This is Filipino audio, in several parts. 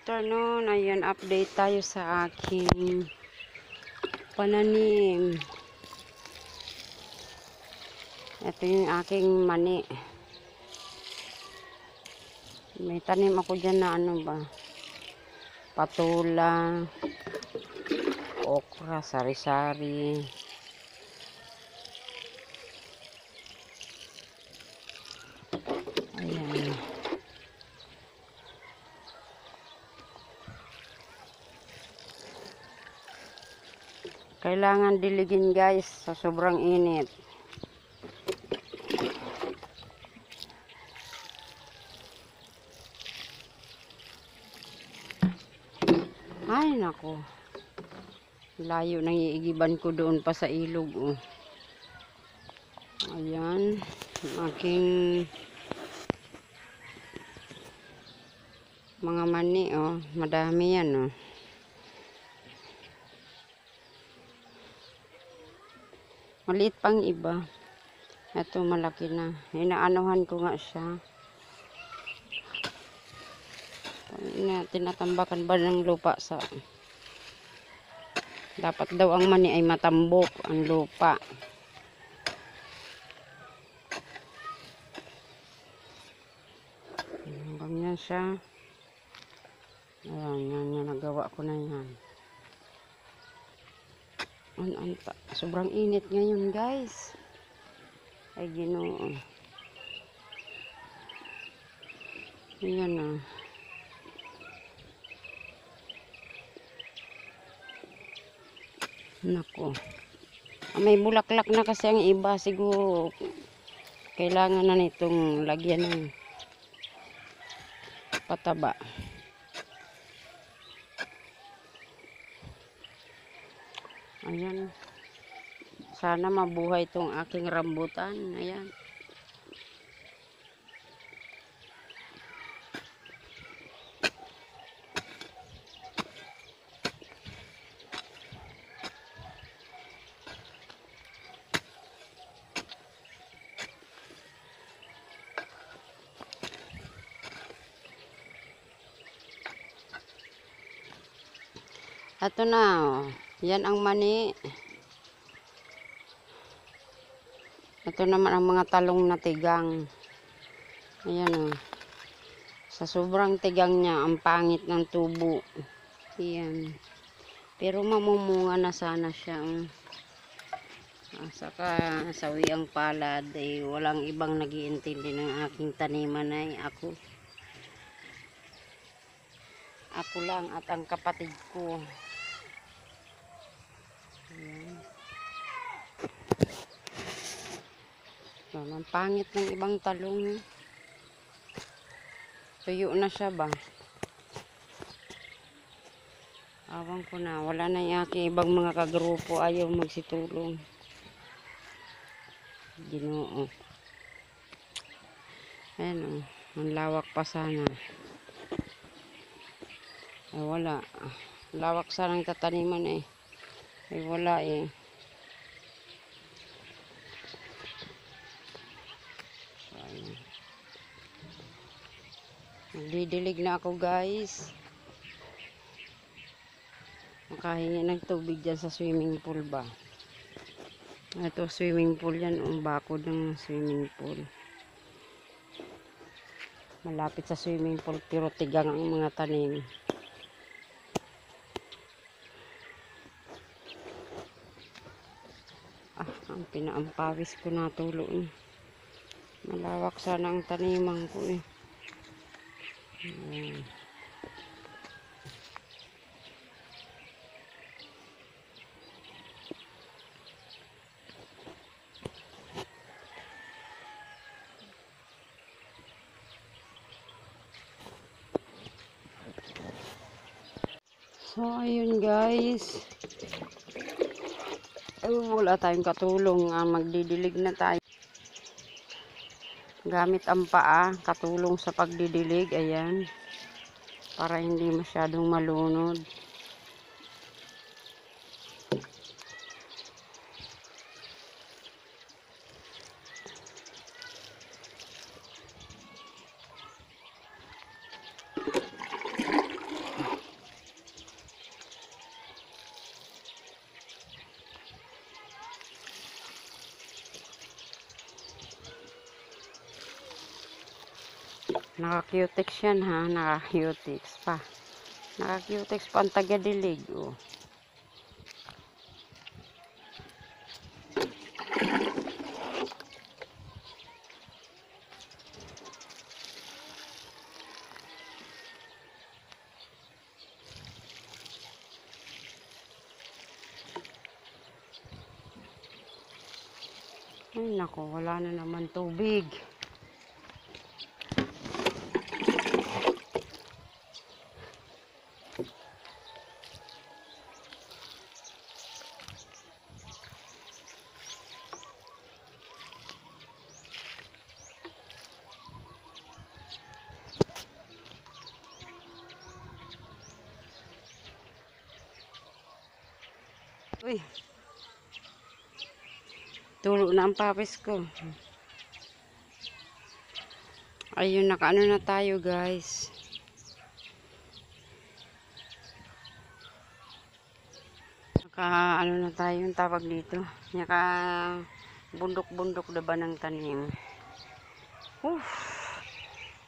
Afternoon, ayun, update tayo sa aking pananim. Ito yung aking mani. May tanim ako dyan na ano ba, patula, okra, sari-sari. Ayan. Kailangan diligin guys sa sobrang init. Ay nako. Layo nang iigiban ko doon pa sa ilog oh. Ayan, aking mga mani oh, madami yan oh. Maliit pang iba. Ito malaki na. Inaanuhan ko nga siya. Tinatambakan ba ng lupa sa... Dapat daw ang mani ay matambok ang lupa. Ganyan siya. Ayan, yan, nagawa ko na yan. Sobrang init ngayon guys. Ay Ginoo. Ayan o. Nako. May bulaklak na kasi ang iba. Siguro kailangan na nitong lagyan ng pataba. Ayan. Sana mabuhay itong aking rambutan. Ayan. Ito na, oh. Yan ang mani. Ito naman ang mga talong na tigang. Ayan, oh. Sa sobrang tigang niya, ang pangit ng tubo. Ayan. Pero mamumunga na sana siya. Saka sawi ang palad. Walang ibang nag-iintindi ng aking taniman ay ako. Ako lang at ang kapatid ko. Ayan. So, ang pangit ng ibang talong. Tuyo na siya ba? Awang ko na. Wala na yung aking ibang mga kagrupo. Ayaw magsitulong. Ginoo. Ayan o. Ang lawak pa sana. Ay wala. Lawak sana ang tataniman eh. Ay wala eh. Nagdidilig na ako guys. Makahingi ng tubig dyan sa swimming pool ba. Ito swimming pool yan. Ang bakod ng swimming pool. Malapit sa swimming pool pero tigang ang mga tanim. Ang pinaampawis ko na tulo eh. Malawak sana ang taniman ko eh. Ayan. So ayun guys. Wala tayong katulong. Magdidilig na tayo. Gamit ang paa, katulong sa pagdidilig. Ayan. Para hindi masyadong malunod. Naka-cutex yan ha. Naka-cutex pa. Naka-cutex pa ang taga-dilig. Oh. Ay nako, wala na naman tubig. Uy. Tulo na ang papis ko. Ayun, nakaano na tayo guys. Ano na tayo yung tawag dito. Naka bundok-bundok diba ng tanim.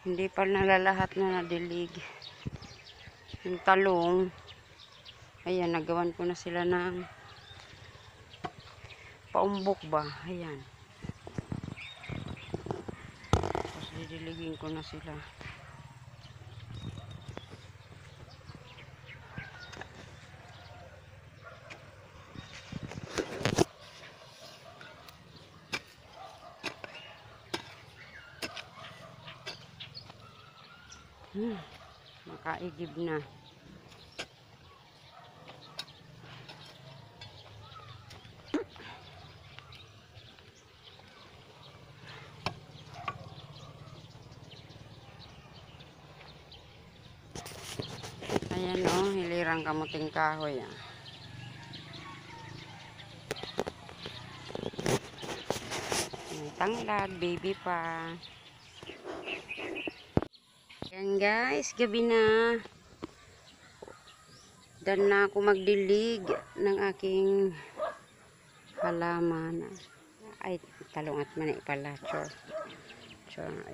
Hindi pa nalalahat na nadilig. Yung talong. Ayan, nagawan ko na sila ng paumbok ba. Ayan. Tapos didiligin ko na sila. Makaigib na. Ayan o, hilirang kamuting kahoy. May tanglad, baby pa. Ayan guys, gabi na. Dan na ako magdilig ng aking halaman. Ay, talong at mani pala.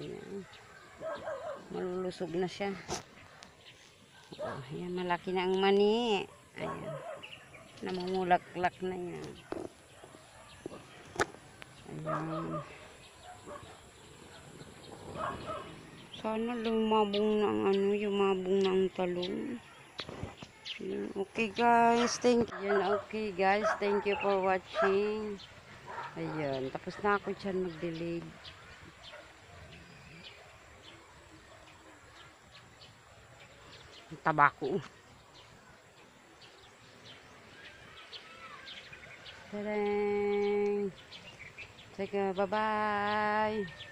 Ayan. Malulusog na siya. Ayan, malaki na ang mani. Ayan. Namumulaklak na yan. Ayan. Sana lumabong na ang yumabong na ang talong. Okay guys, thank you. Okay guys, thank you for watching. Ayun, tapos na ako dyan magdilig. Tabako. Tadang! Sige, bye-bye!